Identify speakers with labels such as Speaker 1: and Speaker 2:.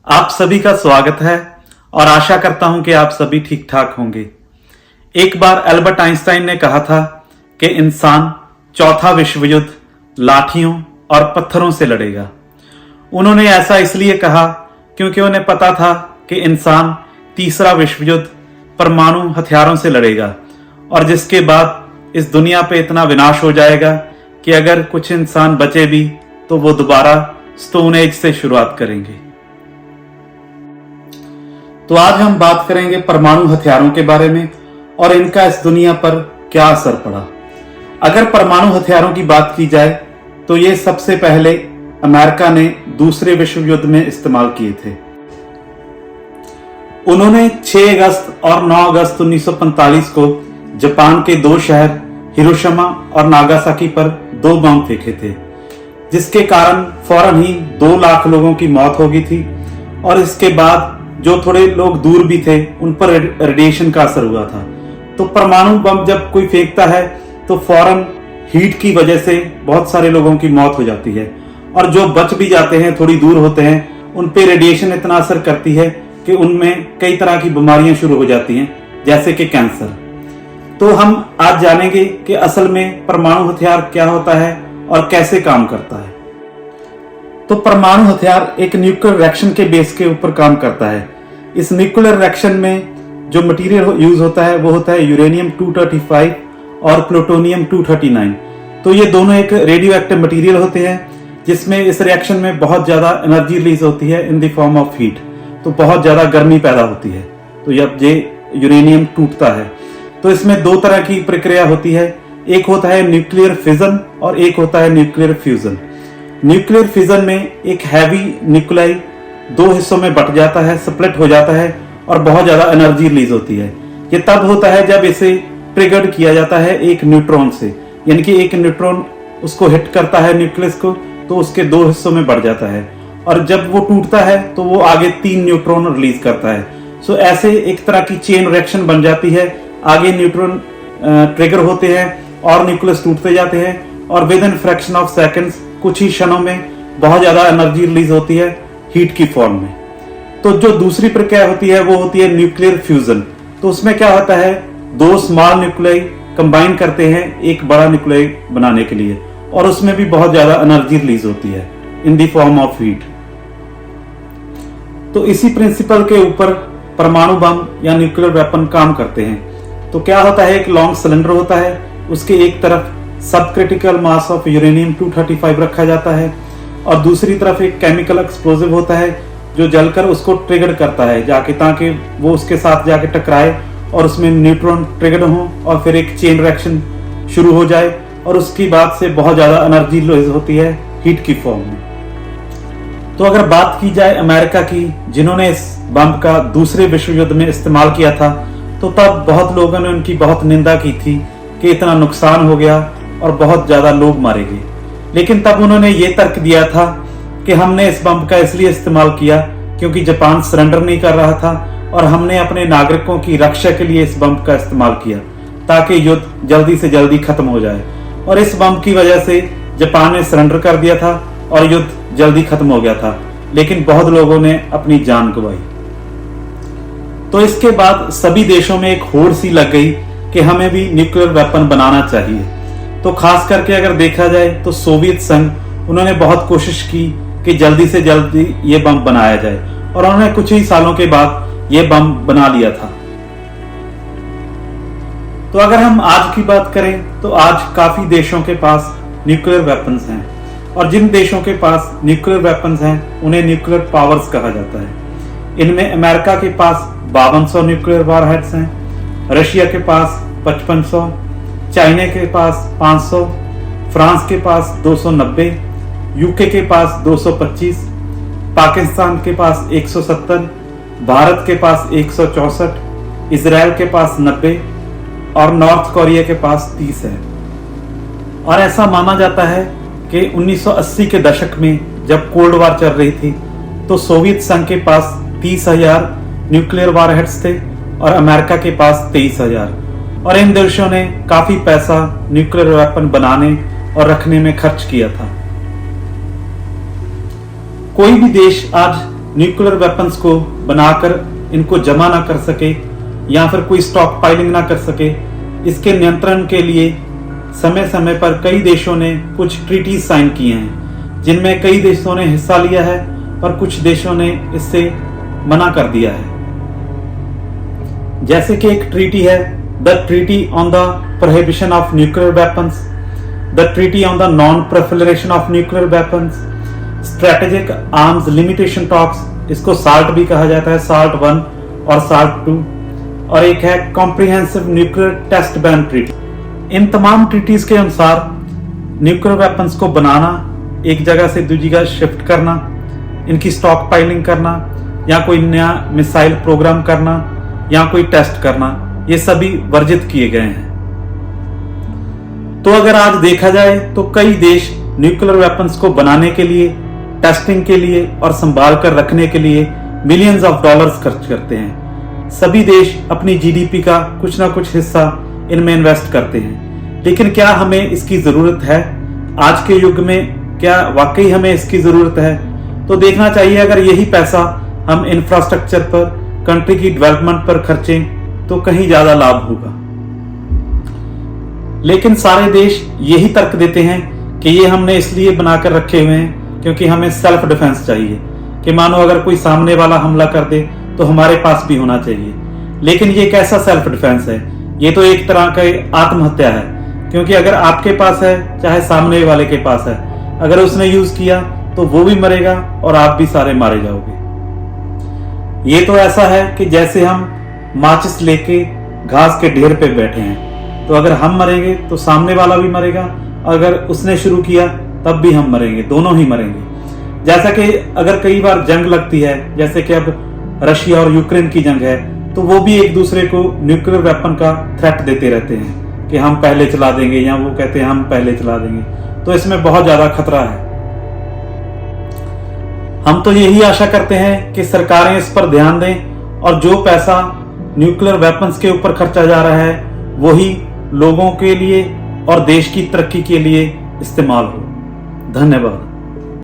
Speaker 1: आप सभी का स्वागत है और आशा करता हूं कि आप सभी ठीक ठाक होंगे। एक बार एल्बर्ट आइंस्टाइन ने कहा था कि इंसान चौथा विश्व युद्ध लाठियों और पत्थरों से लड़ेगा। उन्होंने ऐसा इसलिए कहा क्योंकि उन्हें पता था कि इंसान तीसरा विश्व युद्ध परमाणु हथियारों से लड़ेगा और जिसके बाद इस दुनिया पे इतना विनाश हो जाएगा कि अगर कुछ इंसान बचे भी तो वो दोबारा स्टोन एज से शुरुआत करेंगे। तो आज हम बात करेंगे परमाणु हथियारों के बारे में और इनका इस दुनिया पर क्या असर पड़ा। अगर परमाणु हथियारों की बात की जाए तो ये सबसे पहले अमेरिका ने दूसरे विश्व युद्ध में इस्तेमाल किए थे। उन्होंने 6 अगस्त और 9 अगस्त 1945 को जापान के 2 शहर हिरोशिमा और नागासाकी पर 2 बम फेंके थे, जिसके कारण फौरन ही 2 लाख लोगों की मौत हो गई थी और इसके बाद जो थोड़े लोग दूर भी थे उन पर रेडिएशन का असर हुआ था। तो परमाणु बम जब कोई फेंकता है तो फौरन हीट की वजह से बहुत सारे लोगों की मौत हो जाती है और जो बच भी जाते हैं थोड़ी दूर होते हैं उन पे रेडिएशन इतना असर करती है कि उनमें कई तरह की बीमारियां शुरू हो जाती हैं, जैसे कि कैंसर। तो हम आज जानेंगे कि असल में परमाणु हथियार क्या होता है और कैसे काम करता है। तो परमाणु हथियार एक न्यूक्लियर रिएक्शन के बेस के ऊपर काम करता है। इस न्यूक्लियर रिएक्शन में जो मटेरियल यूज होता है वो होता है यूरेनियम 235 और प्लूटोनियम 239। तो ये दोनों एक रेडियो एक्टिव मटेरियल होते हैं जिसमें इस रिएक्शन में बहुत ज्यादा एनर्जी रिलीज होती है in the form of heat. तो बहुत ज्यादा गर्मी पैदा होती है। तो जब ये यूरेनियम टूटता है तो इसमें 2 तरह की प्रक्रिया होती है। एक होता है न्यूक्लियर फिजन और एक होता है न्यूक्लियर फ्यूजन। न्यूक्लियर फिजन में एक हैवी न्यूक्लाई 2 हिस्सों में बट जाता है, स्प्लिट हो जाता है और बहुत ज्यादा एनर्जी रिलीज होती है। ये तब होता है जब इसे ट्रिगर्ड किया जाता है एक न्यूट्रॉन से, यानी कि एक न्यूट्रॉन उसको हिट करता है न्यूक्लियस को तो उसके 2 हिस्सों में बढ़ जाता है और जब वो टूटता है तो वो आगे 3 न्यूट्रॉन रिलीज करता है। सो ऐसे एक तरह की चेन रिएक्शन बन जाती है। आगे न्यूट्रॉन ट्रिगर होते हैं और न्यूक्लियस टूटते जाते हैं और with in fraction of seconds, कुछ ही क्षणों में बहुत ज्यादा एनर्जी रिलीज होती है हीट की फॉर्म में। तो जो दूसरी प्रक्रिया होती है वो होती है न्यूक्लियर फ्यूजन। तो उसमें क्या होता है, 2 स्मॉल न्यूक्लियाई कंबाइन करते हैं एक बड़ा न्यूक्लियाई बनाने के लिए और उसमें भी बहुत ज्यादा एनर्जी रिलीज होती है in the form of heat. तो इसी प्रिंसिपल के ऊपर परमाणु बम या न्यूक्लियर वेपन काम करते हैं। तो क्या होता है, एक लॉन्ग सिलेंडर होता है, उसके एक तरफ सब क्रिटिकल मास ऑफ यूरेनियम 235 रखा जाता है और दूसरी तरफ एक केमिकल एक्सप्लोजिव होता है जो जलकर उसको ट्रिगर करता है जाके, ताकि वो उसके साथ जाके टकराए और उसमें न्यूट्रॉन ट्रिगर हो और फिर एक चेन रिएक्शन शुरू हो जाए और उसकी बाद से बहुत ज्यादा एनर्जी रिलीज होती है हीट की फॉर्म में। तो अगर बात की जाए अमेरिका की, जिन्होंने इस बम का दूसरे विश्व युद्ध में इस्तेमाल किया था, तो तब बहुत लोगों ने उनकी बहुत निंदा की थी कि इतना नुकसान हो गया और बहुत ज्यादा लोग मारे गए। लेकिन तब उन्होंने ये तर्क दिया था कि हमने इस बम का इसलिए इस्तेमाल किया क्योंकि जापान सरेंडर नहीं कर रहा था और हमने अपने नागरिकों की रक्षा के लिए इस बम का इस्तेमाल किया ताकि युद्ध जल्दी से जल्दी खत्म हो जाए। और इस बम की वजह से जापान ने सरेंडर कर दिया था और युद्ध जल्दी खत्म हो गया था, लेकिन बहुत लोगों ने अपनी जान गंवाई। तो इसके बाद सभी देशों में एक होड़ सी लग गई कि हमें भी न्यूक्लियर वेपन बनाना चाहिए। तो खास करके अगर देखा जाए तो सोवियत संघ, उन्होंने बहुत कोशिश की कि जल्दी से जल्दी ये बम बनाया जाए और उन्होंने कुछ ही सालों के बाद ये बम बना लिया था। तो अगर हम आज की बात करें तो आज काफी देशों के पास न्यूक्लियर वेपन्स हैं और जिन देशों के पास न्यूक्लियर वेपन्स हैं उन्हें न्यूक्लियर पावर्स कहा जाता है। इनमें अमेरिका के पास 5200 न्यूक्लियर वारहेड्स हैं, रशिया के पास 5500, चाइना के पास 500, फ्रांस के पास 290, यूके के पास 225, पाकिस्तान के पास 170, भारत के पास 164, इजराइल के पास 90 और नॉर्थ कोरिया के पास 30 है। और ऐसा माना जाता है कि 1980 के दशक में जब कोल्ड वार चल रही थी तो सोवियत संघ के पास 30,000 न्यूक्लियर वारहेड्स थे और अमेरिका के पास 23,000 और इन देशों ने काफी पैसा न्यूक्लियर वेपन बनाने और रखने में खर्च किया था। कोई भी देश आज न्यूक्लियर वेपन्स को बनाकर इनको जमा ना कर सके या फिर कोई स्टॉक पाइलिंग ना कर सके, इसके नियंत्रण के लिए समय समय पर कई देशों ने कुछ ट्रीटी साइन किए हैं, जिनमें कई देशों ने हिस्सा लिया है पर कुछ देशों ने इससे मना कर दिया है। जैसे कि एक ट्रीटी है the treaty on the prohibition of nuclear weapons, the treaty on the non proliferation of nuclear weapons, strategic arms limitation talks, इसको साल्ट भी कहा जाता है, साल्ट 1 और साल्ट 2, और एक है comprehensive nuclear test ban treaty. इन तमाम ट्रीटीज के अनुसार न्यूक्लियर वेपन्स को बनाना, एक जगह से दूसरी जगह शिफ्ट करना, इनकी स्टॉक पाइलिंग करना या कोई नया मिसाइल प्रोग्राम करना या कोई टेस्ट करना, ये सभी वर्जित किए गए हैं। तो अगर आज देखा जाए तो कई देश न्यूक्लियर वेपन्स को बनाने के लिए, टेस्टिंग के लिए और संभाल कर रखने के लिए मिलियंस ऑफ डॉलर्स खर्च करते हैं। सभी देश अपनी जीडीपी का कुछ ना कुछ हिस्सा इनमें इन्वेस्ट करते हैं। लेकिन क्या हमें इसकी जरूरत है? आज के युग में क्या वाकई हमें इसकी जरूरत है? तो देखना चाहिए, अगर यही पैसा हम इंफ्रास्ट्रक्चर पर, कंट्री की डेवलपमेंट पर खर्चें तो कहीं ज्यादा लाभ होगा। लेकिन सारे देश यही तर्क देते हैं कि ये हमने इसलिए बनाकर रखे हुए हैं क्योंकि हमें सेल्फ डिफेंस चाहिए, कि मानो अगर कोई सामने वाला हमला कर दे तो हमारे पास भी होना चाहिए। लेकिन ये कैसा सेल्फ डिफेंस है? ये तो एक तरह का आत्महत्या है, क्योंकि अगर आपके पास है चाहे सामने वाले के पास है, अगर उसने यूज किया तो वो भी मरेगा और आप भी सारे मारे जाओगे। ये तो ऐसा है कि जैसे हम माचिस लेके घास के ढेर पे बैठे हैं, तो अगर हम मरेंगे तो सामने वाला भी मरेगा, अगर उसने शुरू किया तब भी हम मरेंगे, दोनों ही मरेंगे। जैसा कि अगर कई बार जंग लगती है, जैसे कि अब रशिया और यूक्रेन की जंग है, तो वो भी एक दूसरे को न्यूक्लियर वेपन का थ्रेट देते रहते हैं कि हम पहले चला देंगे, या वो कहते हैं हम पहले चला देंगे। तो इसमें बहुत ज्यादा खतरा है। हम तो यही आशा करते हैं कि सरकारें इस पर ध्यान दें और जो पैसा न्यूक्लियर वेपन्स के ऊपर खर्चा जा रहा है वही लोगों के लिए और देश की तरक्की के लिए इस्तेमाल हो। धन्यवाद।